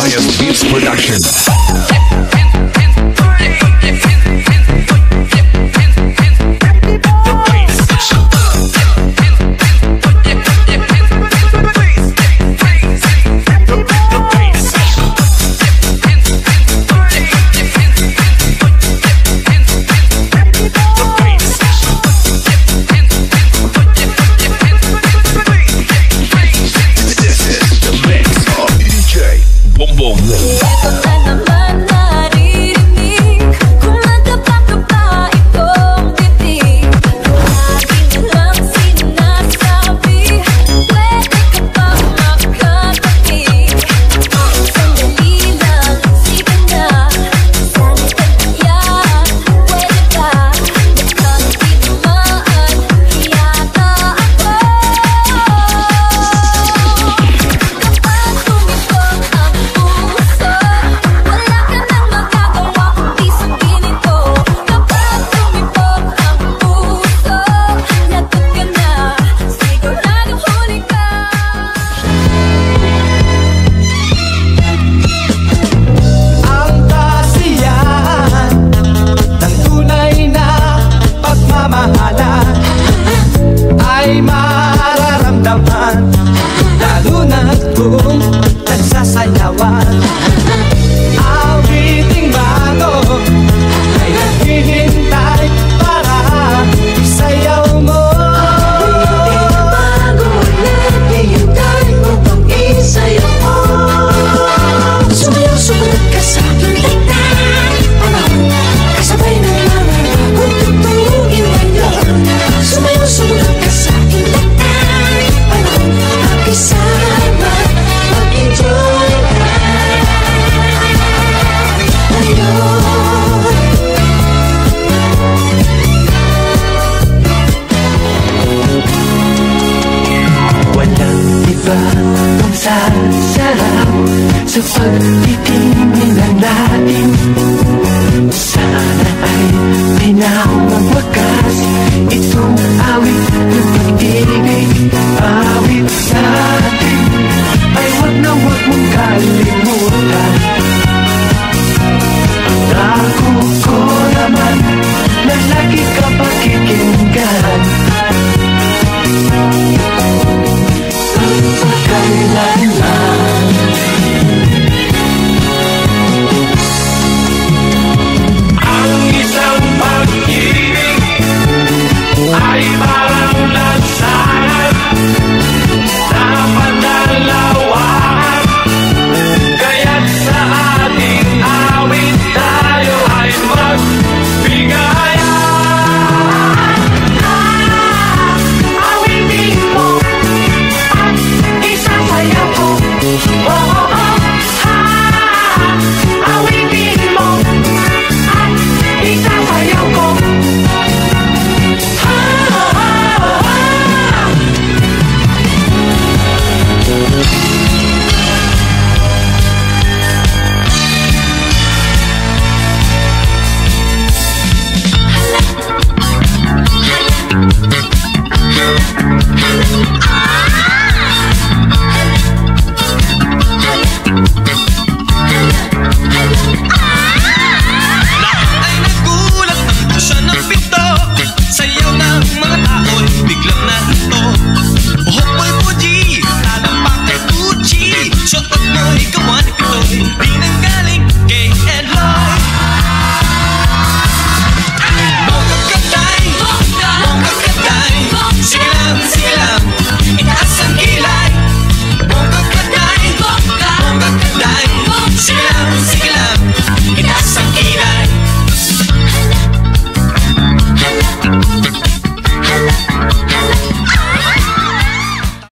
Elias Beats Production. Ay mararamdaman, lalo na't kung nagsasayawan. Awiting bago ay naghihintay para isayaw mo. Awiting bago ay naghihintay upang isayaw mo. Sumayaw-sumunod ka sa aking tagtay, kasabay ng mga bagong tugtugin ngayon. Sumayaw-sumunod ka sa aking tagtay, makisama, mag-enjoy ka ngayon. Walang iba kung sasarap sa pagtitingin natin. Sana ay pinakawakas itong awit ng pag-ibig, awit na